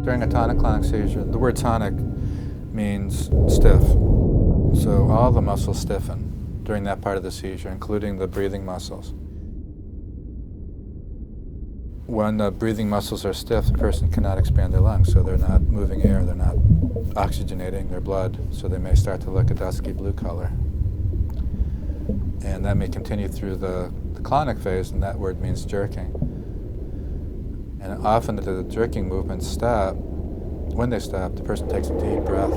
During a tonic-clonic seizure, the word tonic means stiff. So all the muscles stiffen during that part of the seizure, including the breathing muscles. When the breathing muscles are stiff, the person cannot expand their lungs, so they're not moving air, they're not oxygenating their blood, so they may start to look a dusky blue color. And that may continue through the clonic phase, and that word means jerking. And often the jerking movements stop. When they stop, the person takes a deep breath,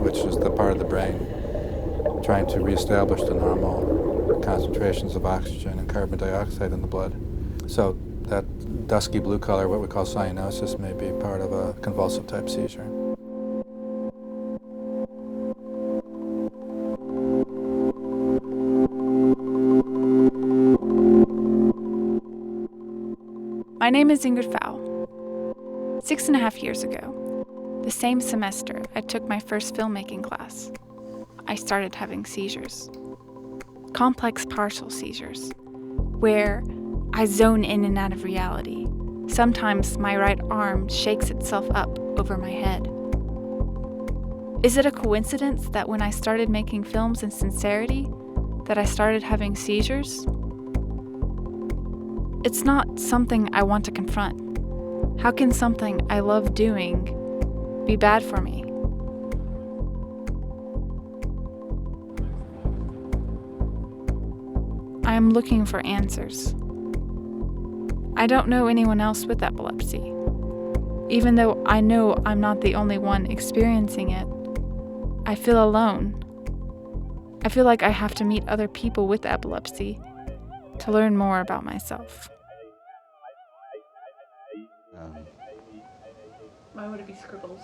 which is the part of the brain trying to reestablish the normal concentrations of oxygen and carbon dioxide in the blood. So that dusky blue color, what we call cyanosis, may be part of a convulsive type seizure. My name is Ingrid Pfau. 6.5 years ago, the same semester I took my first filmmaking class, I started having seizures. Complex partial seizures, where I zone in and out of reality. Sometimes my right arm shakes itself up over my head. Is it a coincidence that when I started making films in sincerity, that I started having seizures? It's not something I want to confront. How can something I love doing be bad for me? I am looking for answers. I don't know anyone else with epilepsy. Even though I know I'm not the only one experiencing it, I feel alone. I feel like I have to meet other people with epilepsy to learn more about myself. Why would it be scribbles?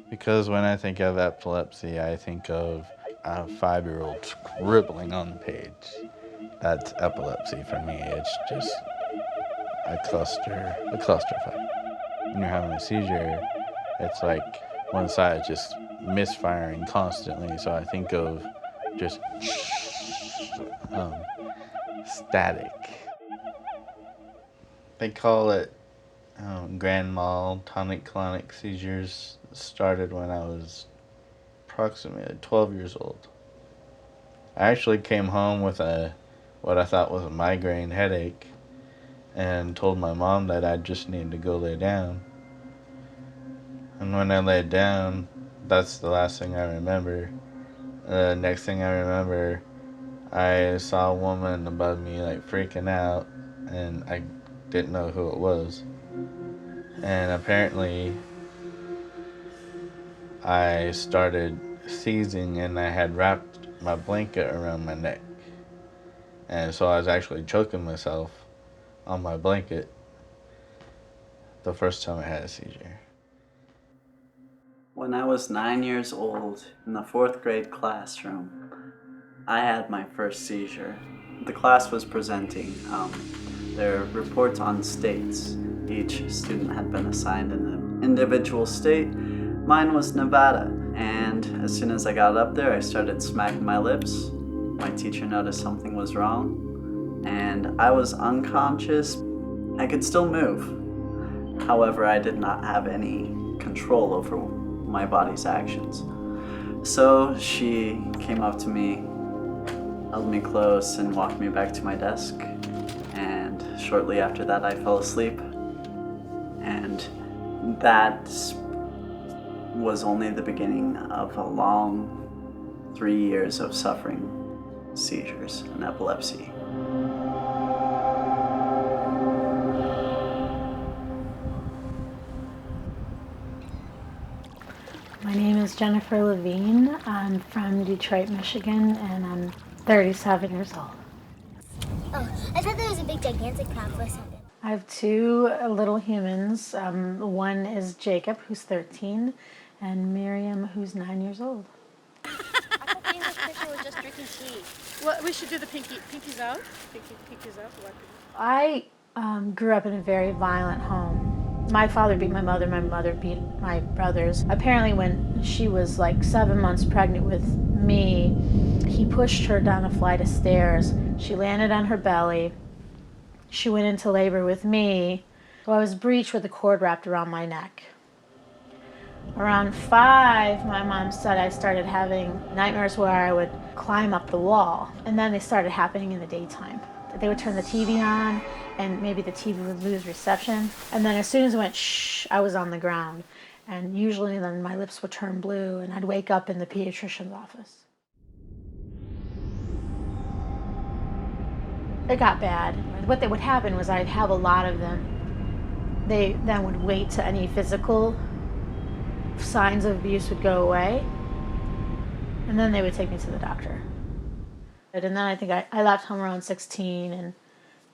Because when I think of epilepsy, I think of a 5-year-old scribbling on the page. That's epilepsy for me. It's just a clusterfuck. When you're having a seizure, it's like one side is just misfiring constantly. So I think of just static. They call it grand mal tonic-clonic seizures. Started when I was approximately 12 years old. I actually came home with what I thought was a migraine headache and told my mom that I just needed to go lay down. And when I laid down, that's the last thing I remember. The next thing I remember, I saw a woman above me like freaking out, and I didn't know who it was. And apparently I started seizing, and I had wrapped my blanket around my neck. And so I was actually choking myself on my blanket the first time I had a seizure. When I was 9 years old, in the 4th grade classroom, I had my first seizure. The class was presenting their reports on states. Each student had been assigned an individual state. Mine was Nevada, and as soon as I got up there, I started smacking my lips. My teacher noticed something was wrong, and I was unconscious. I could still move. However, I did not have any control over my body's actions. So she came up to me, held me close, and walked me back to my desk. And shortly after that, I fell asleep. And that was only the beginning of a long 3 years of suffering seizures and epilepsy. My name is Jennifer Levine. I'm from Detroit, Michigan, and I'm 37 years old. Oh, I thought there was a big gigantic crowd for a second. I have two little humans. One is Jacob, who's 13, and Miriam, who's 9 years old. I thought the English picture was just drinking tea. Well, we should do the pinkies out. Pinkies out. I grew up in a very violent home. My father beat my mother beat my brothers. Apparently when she was like 7 months pregnant with me, he pushed her down a flight of stairs. She landed on her belly. She went into labor with me. So I was breeched with a cord wrapped around my neck. Around 5, my mom said I started having nightmares where I would climb up the wall. And then they started happening in the daytime. They would turn the TV on, and maybe the TV would lose reception. And then as soon as it went shh, I was on the ground. And usually then my lips would turn blue, and I'd wake up in the pediatrician's office. It got bad. What would happen was I'd have a lot of them. They then would wait till any physical signs of abuse would go away, and then they would take me to the doctor. And then I think I left home around 16 and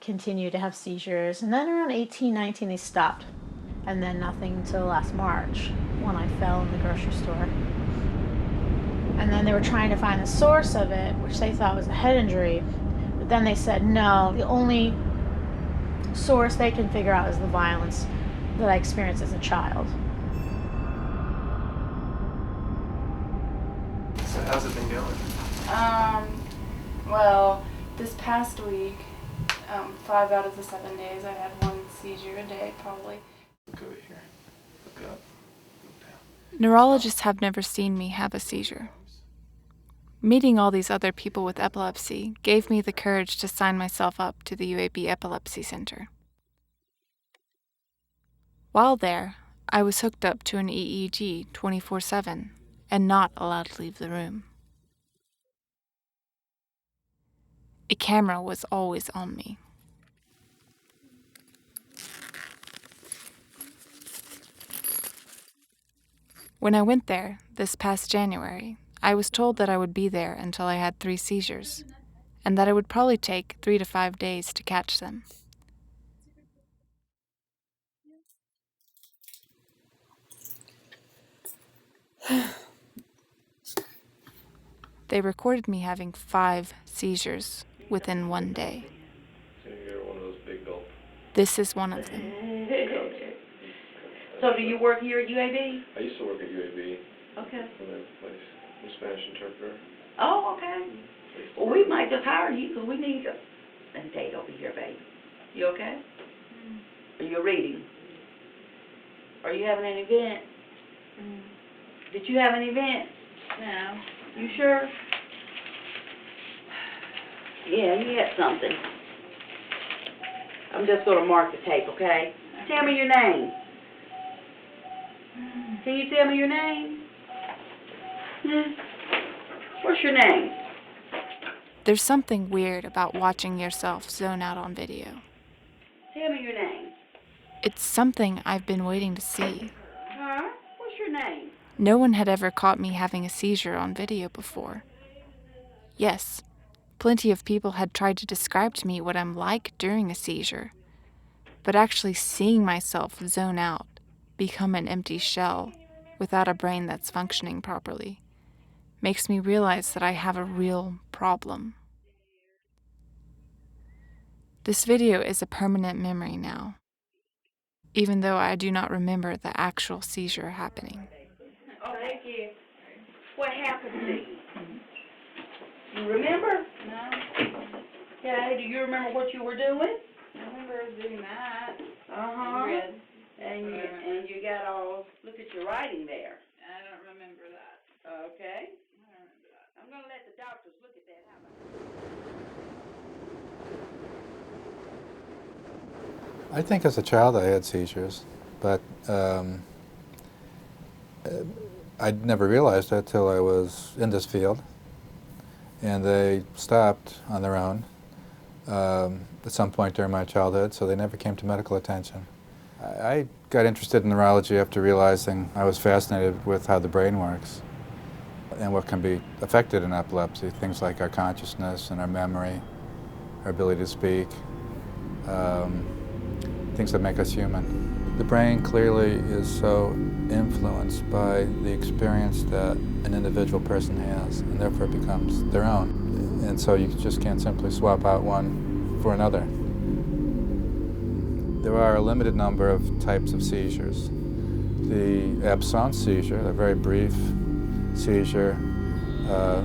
continued to have seizures. And then around 18, 19, they stopped. And then nothing until last March when I fell in the grocery store. And then they were trying to find the source of it, which they thought was a head injury. But then they said, no, the only source they can figure out is the violence that I experienced as a child. So how's it been going? Well, this past week, 5 out of the 7 days, I had 1 seizure a day, probably. Look over here. Look up. Look down. Neurologists have never seen me have a seizure. Meeting all these other people with epilepsy gave me the courage to sign myself up to the UAB Epilepsy Center. While there, I was hooked up to an EEG 24/7 and not allowed to leave the room. A camera was always on me. When I went there this past January, I was told that I would be there until I had 3 seizures, and that it would probably take 3 to 5 days to catch them. They recorded me having 5 seizures within 1 day. So you're one of those big gulp. This is one of them. So do you work here at UAB? I used to work at UAB Okay. for that place. I'm a Spanish interpreter. Oh, okay. Well, we might just hire you because we need you. And Tate over here, baby. You okay? Are you reading? Are you having an event? Did you have an event? No. You sure? Yeah, you had something. I'm just going to mark the tape, okay? Tell me your name. Can you tell me your name? What's your name? There's something weird about watching yourself zone out on video. Tell me your name. It's something I've been waiting to see. Huh? What's your name? No one had ever caught me having a seizure on video before. Yes, plenty of people had tried to describe to me what I'm like during a seizure, but actually seeing myself zone out, become an empty shell without a brain that's functioning properly, makes me realize that I have a real problem. This video is a permanent memory now, even though I do not remember the actual seizure happening. Oh, thank you. What happened to you? You remember? No. Okay, do you remember what you were doing? I remember doing that. Uh-huh. And you got all, look at your writing there. I don't remember that. Okay. I don't remember that. I'm going to let the doctors look at that. How about I think as a child I had seizures, but I'd never realized that till I was in this field, and they stopped on their own at some point during my childhood, so they never came to medical attention. I got interested in neurology after realizing I was fascinated with how the brain works. and what can be affected in epilepsy, things like our consciousness and our memory, our ability to speak, things that make us human. The brain clearly is so influenced by the experience that an individual person has, and therefore it becomes their own. And so you just can't simply swap out one for another. There are a limited number of types of seizures. The absence seizure, a very brief seizure,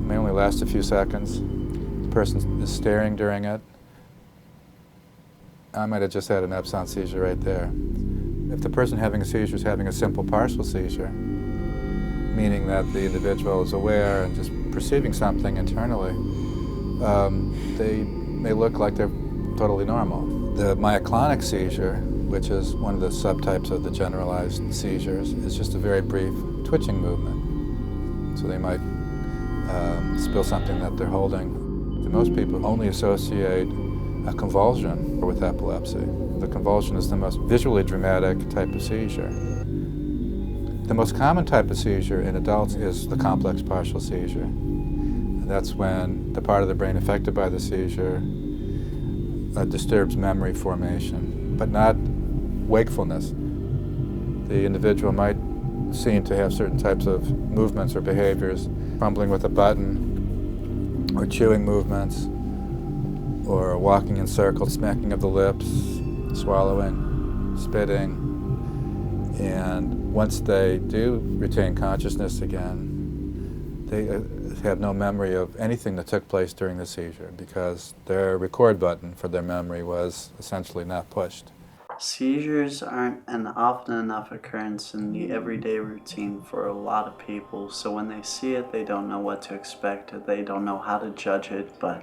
may only last a few seconds. The person is staring during it. I might have just had an absence seizure right there. If the person having a seizure is having a simple partial seizure, meaning that the individual is aware and just perceiving something internally, they may look like they're totally normal. The myoclonic seizure, which is one of the subtypes of the generalized seizures, is just a very brief twitching movement. So they might spill something that they're holding. Most people only associate a convulsion with epilepsy. The convulsion is the most visually dramatic type of seizure. The most common type of seizure in adults is the complex partial seizure. And that's when the part of the brain affected by the seizure disturbs memory formation, but not wakefulness. The individual might seem to have certain types of movements or behaviors, fumbling with a button, or chewing movements, or walking in circles, smacking of the lips, swallowing, spitting. And once they do retain consciousness again, they have no memory of anything that took place during the seizure because their record button for their memory was essentially not pushed. Seizures aren't an often enough occurrence in the everyday routine for a lot of people, so when they see it, they don't know what to expect, they don't know how to judge it, but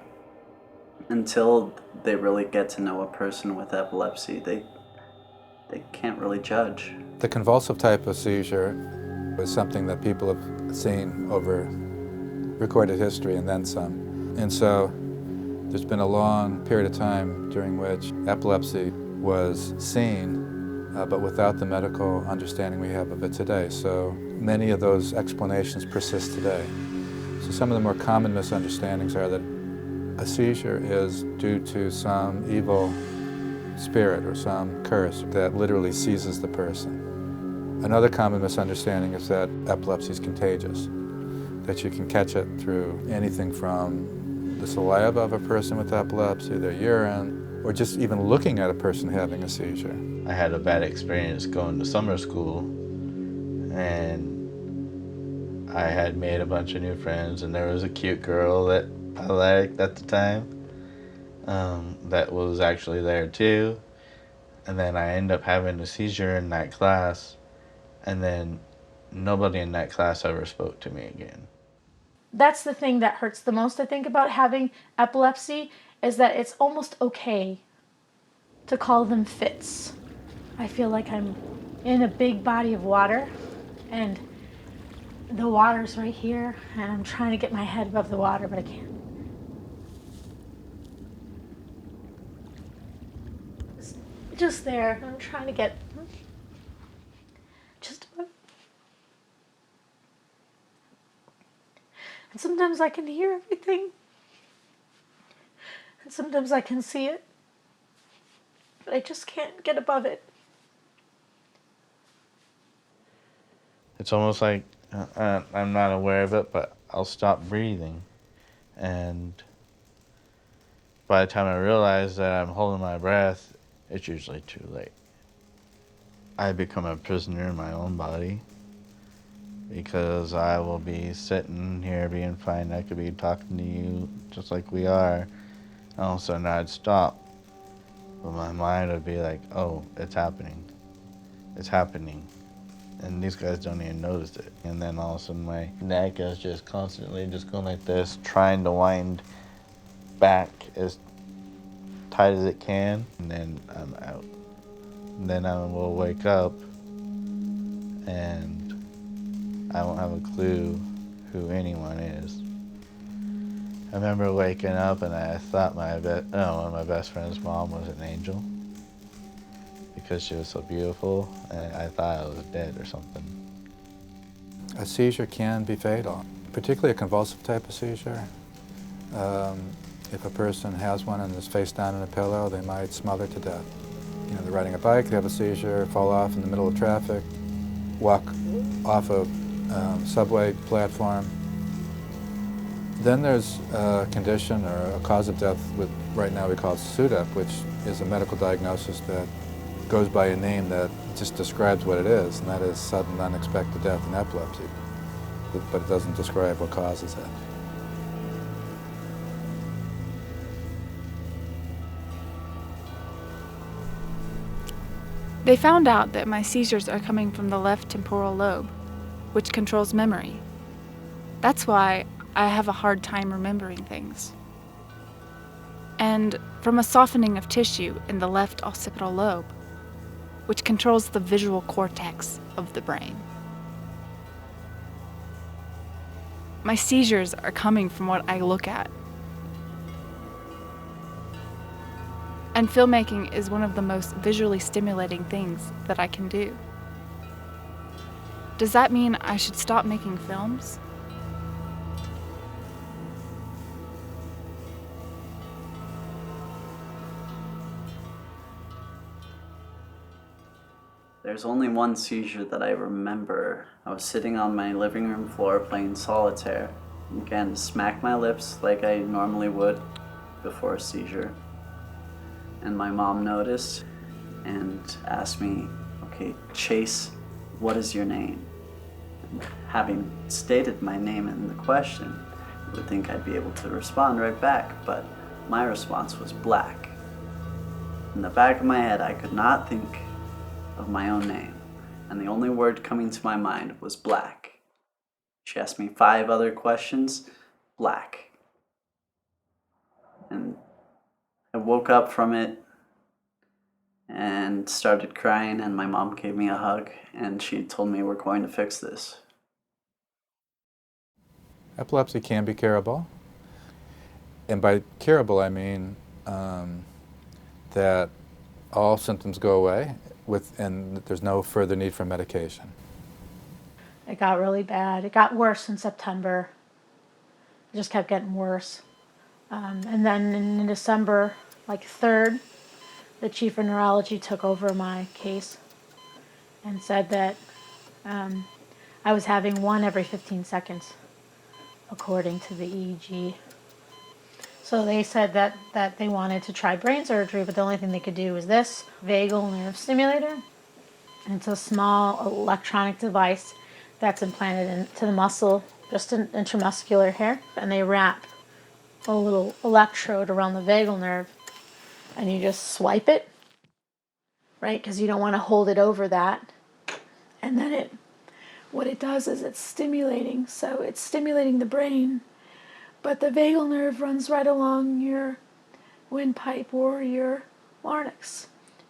until they really get to know a person with epilepsy, they can't really judge. The convulsive type of seizure is something that people have seen over recorded history and then some. And so there's been a long period of time during which epilepsy was seen, but without the medical understanding we have of it today. So many of those explanations persist today. So some of the more common misunderstandings are that a seizure is due to some evil spirit or some curse that literally seizes the person. Another common misunderstanding is that epilepsy is contagious, that you can catch it through anything from the saliva of a person with epilepsy, their urine, or just even looking at a person having a seizure. I had a bad experience going to summer school, and I had made a bunch of new friends, and there was a cute girl that I liked at the time that was actually there too. And then I ended up having a seizure in that class, and then nobody in that class ever spoke to me again. That's the thing that hurts the most, I think, about having epilepsy, is that it's almost okay to call them fits. I feel like I'm in a big body of water, and the water's right here, and I'm trying to get my head above the water, but I can't. It's just there. I'm trying to get just above. And sometimes I can hear everything. And sometimes I can see it. But I just can't get above it. It's almost like I'm not aware of it, but I'll stop breathing. And by the time I realize that I'm holding my breath, it's usually too late. I become a prisoner in my own body because I will be sitting here being fine. I could be talking to you just like we are. And all of a sudden I'd stop. But my mind would be like, oh, it's happening. It's happening. And these guys don't even notice it. And then all of a sudden my neck is just constantly just going like this, trying to wind back as tight as it can. And then I'm out. And then I will wake up and I won't have a clue who anyone is. I remember waking up and I thought one of my best friend's mom was an angel because she was so beautiful, and I thought I was dead or something. A seizure can be fatal. particularly a convulsive type of seizure. If a person has one and is face down in a pillow, they might smother to death. You know, they're riding a bike, they have a seizure, fall off in the middle of traffic, walk off a subway platform. Then there's a condition or a cause of death with, right now we call it SUDEP, which is a medical diagnosis that goes by a name that just describes what it is, and that is sudden unexpected death in epilepsy. But it doesn't describe what causes it. They found out that my seizures are coming from the left temporal lobe, which controls memory. That's why I have a hard time remembering things. And from a softening of tissue in the left occipital lobe, which controls the visual cortex of the brain. My seizures are coming from what I look at. And filmmaking is one of the most visually stimulating things that I can do. Does that mean I should stop making films? There's only one seizure that I remember. I was sitting on my living room floor playing solitaire. I began to smack my lips like I normally would before a seizure. And my mom noticed and asked me, okay, Chase, what is your name? And having stated my name in the question, you would think I'd be able to respond right back, but my response was black. In the back of my head, I could not think of my own name, and the only word coming to my mind was black. She asked me 5 other questions, black. And I woke up from it and started crying, and my mom gave me a hug, and she told me, we're going to fix this. Epilepsy can be curable. And by curable, I mean that all symptoms go away and there's no further need for medication. It got really bad. It got worse in September. It just kept getting worse. And then in December, like 3rd, the chief of neurology took over my case and said that I was having 1 every 15 seconds, according to the EEG. So they said that they wanted to try brain surgery, but the only thing they could do was this vagal nerve stimulator. And it's a small electronic device that's implanted into the muscle, just an intramuscular hair, and they wrap a little electrode around the vagal nerve, and you just swipe it, right? Because you don't want to hold it over that. And then what it does is it's stimulating. So it's stimulating the brain, but the vagal nerve runs right along your windpipe or your larynx.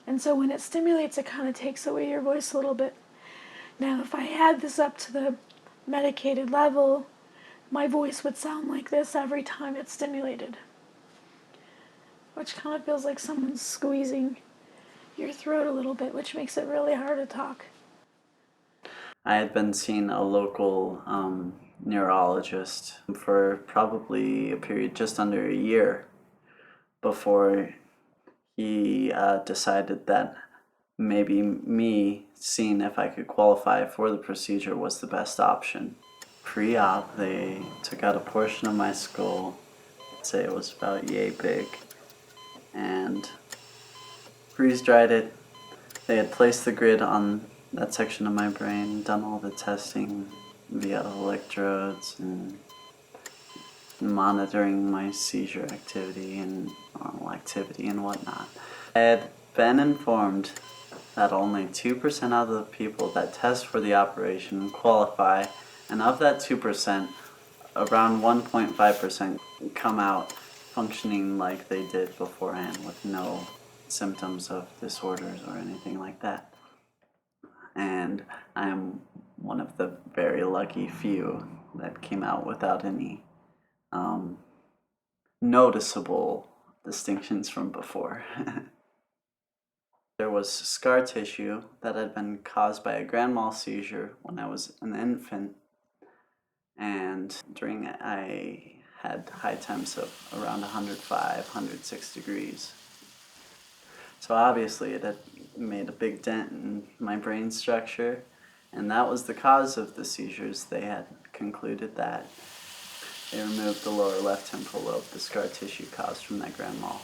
And so when it stimulates, it kind of takes away your voice a little bit. Now, if I had this up to the medicated level, my voice would sound like this every time it's stimulated, which kind of feels like someone's squeezing your throat a little bit, which makes it really hard to talk. I had been seeing a local neurologist for probably a period just under a year before he decided that maybe me seeing if I could qualify for the procedure was the best option. Pre-op, they took out a portion of my skull, I'd say it was about yay big, and freeze-dried it. They had placed the grid on that section of my brain, done all the testing via electrodes and monitoring my seizure activity and normal activity and whatnot. I had been informed that only 2% of the people that test for the operation qualify, and of that 2%, around 1.5% come out functioning like they did beforehand with no symptoms of disorders or anything like that. And I'm one of the very lucky few that came out without any noticeable distinctions from before. There was scar tissue that had been caused by a grand mal seizure when I was an infant, and during it I had high temps of around 105, 106 degrees. So obviously it had made a big dent in my brain structure, and that was the cause of the seizures. They had concluded that they removed the lower left temporal lobe, the scar tissue caused from that grand mal.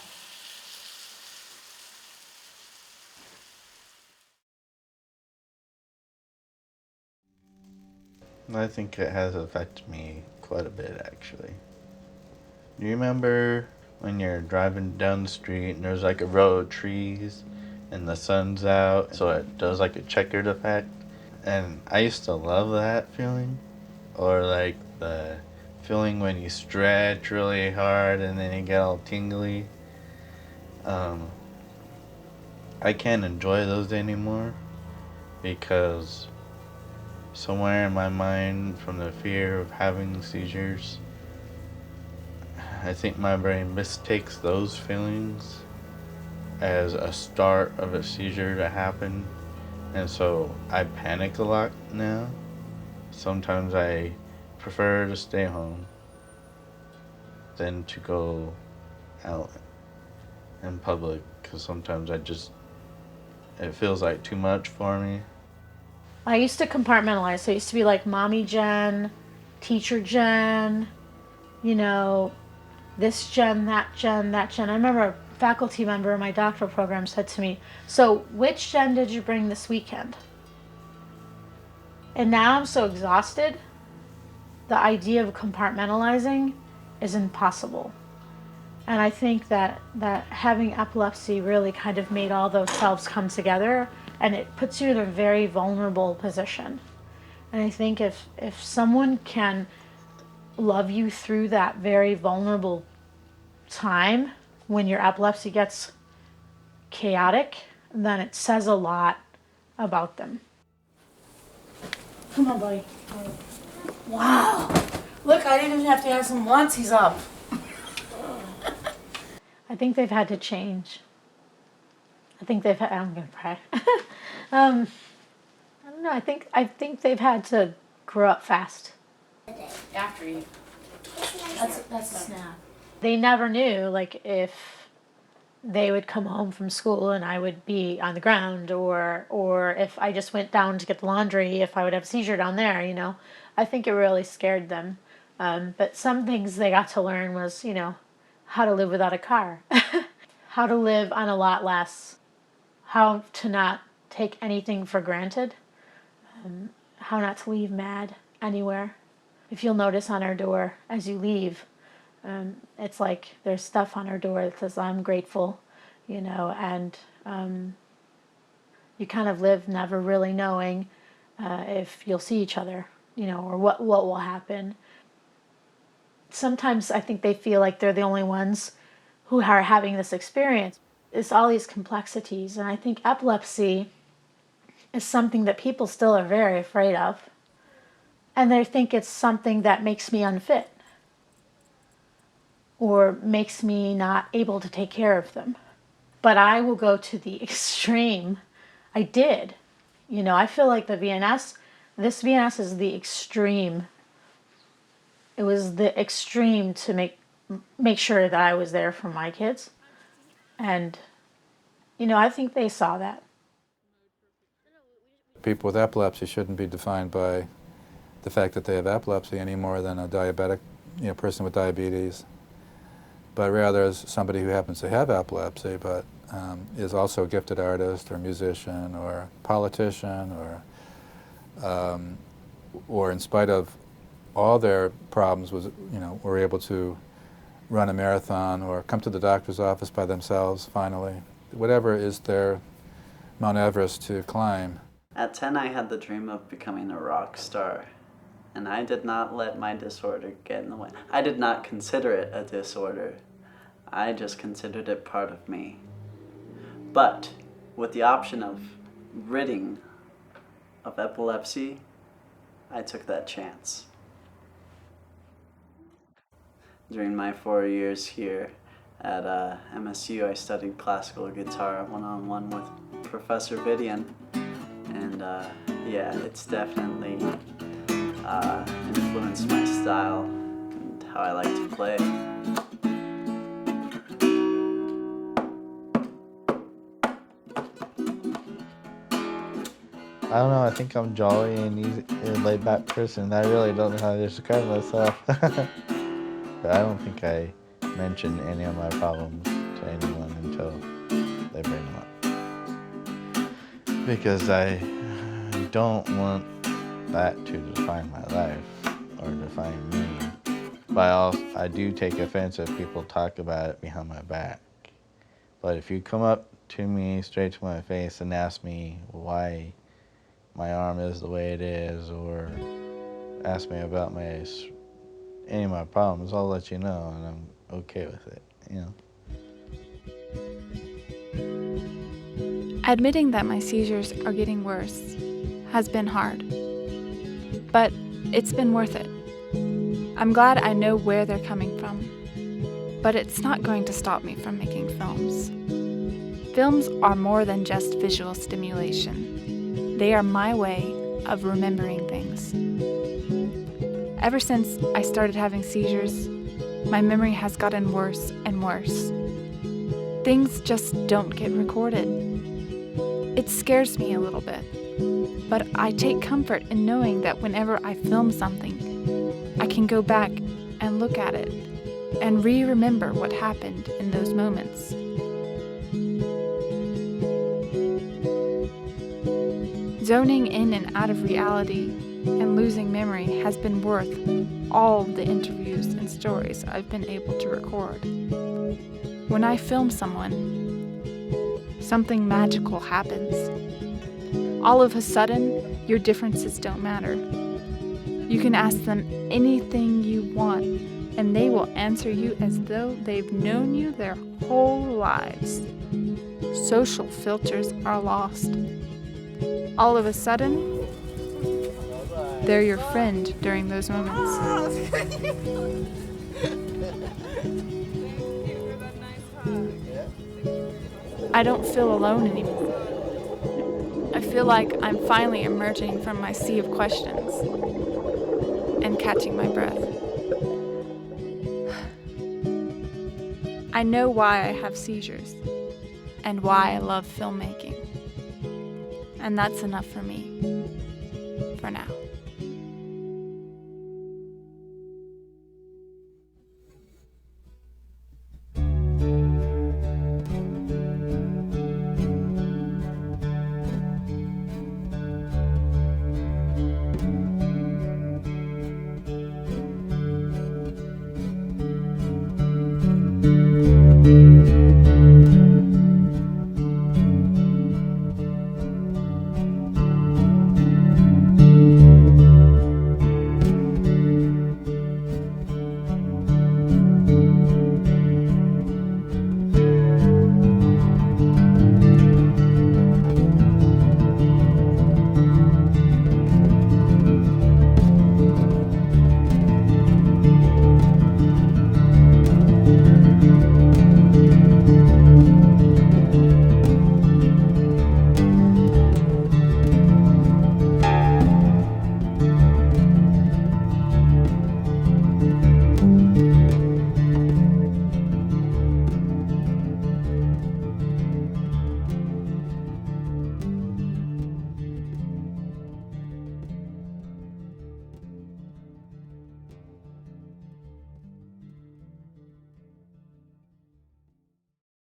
I think it has affected me quite a bit, actually. Do you remember when you're driving down the street and there's like a row of trees and the sun's out, so it does like a checkered effect? And I used to love that feeling. Or like the feeling when you stretch really hard and then you get all tingly. I can't enjoy those anymore because somewhere in my mind, from the fear of having seizures, I think my brain mistakes those feelings as a start of a seizure to happen, and so I panic a lot now. Sometimes I prefer to stay home than to go out in public, because sometimes it feels like too much for me. I used to compartmentalize. So I used to be like mommy Jen, teacher Jen, you know, this Jen, that Jen, that Jen. I remember a faculty member in my doctoral program said to me, so which Jen did you bring this weekend? And now I'm so exhausted, the idea of compartmentalizing is impossible. And I think that having epilepsy really kind of made all those selves come together, and it puts you in a very vulnerable position. And I think if someone can love you through that very vulnerable time when your epilepsy gets chaotic, then it says a lot about them. Come on, buddy. Wow. Look, I didn't even have to ask him once. He's up. I think they've had to change. I'm gonna pray. I don't know. I think they've had to grow up fast. After you. That's a snap. They never knew, like, if they would come home from school and I would be on the ground, or if I just went down to get the laundry, if I would have a seizure down there, you know. I think it really scared them. But some things they got to learn was, you know, how to live without a car, how to live on a lot less, how to not take anything for granted, how not to leave mad anywhere. If you'll notice on our door as you leave, it's like there's stuff on our door that says, I'm grateful, you know, and you kind of live never really knowing if you'll see each other, you know, or what will happen. Sometimes I think they feel like they're the only ones who are having this experience. It's all these complexities, and I think epilepsy is something that people still are very afraid of, and they think it's something that makes me unfit or makes me not able to take care of them. But I will go to the extreme. I did. You know, I feel like this VNS is the extreme. It was the extreme to make sure that I was there for my kids. And, you know, I think they saw that. People with epilepsy shouldn't be defined by the fact that they have epilepsy any more than a diabetic, you know, person with diabetes, but rather as somebody who happens to have epilepsy but is also a gifted artist or musician or politician, or in spite of all their problems were able to run a marathon or come to the doctor's office by themselves finally. Whatever is their Mount Everest to climb. At 10, I had the dream of becoming a rock star, and I did not let my disorder get in the way. I did not consider it a disorder. I just considered it part of me. But with the option of ridding of epilepsy, I took that chance. During my 4 years here at MSU, I studied classical guitar one-on-one with Professor Vidian. And yeah, it's definitely influenced my style and how I like to play. I don't know, I think I'm jolly and easy, a laid-back person. I really don't know how to describe myself. But I don't think I mention any of my problems to anyone until they bring them up. Because I don't want that to define my life or define me. But I do take offense if people talk about it behind my back. But if you come up to me straight to my face and ask me why my arm is the way it is, or ask me about any of my problems, I'll let you know, and I'm okay with it, you know. Admitting that my seizures are getting worse has been hard, but it's been worth it. I'm glad I know where they're coming from, but it's not going to stop me from making films. Films are more than just visual stimulation. They are my way of remembering things. Ever since I started having seizures, my memory has gotten worse and worse. Things just don't get recorded. It scares me a little bit, but I take comfort in knowing that whenever I film something, I can go back and look at it and re-remember what happened in those moments. Zoning in and out of reality and losing memory has been worth all the interviews and stories I've been able to record. When I film someone, something magical happens. All of a sudden, your differences don't matter. You can ask them anything you want, and they will answer you as though they've known you their whole lives. Social filters are lost. All of a sudden, they're your friend during those moments. I don't feel alone anymore. I feel like I'm finally emerging from my sea of questions and catching my breath. I know why I have seizures and why I love filmmaking. And that's enough for me, for now.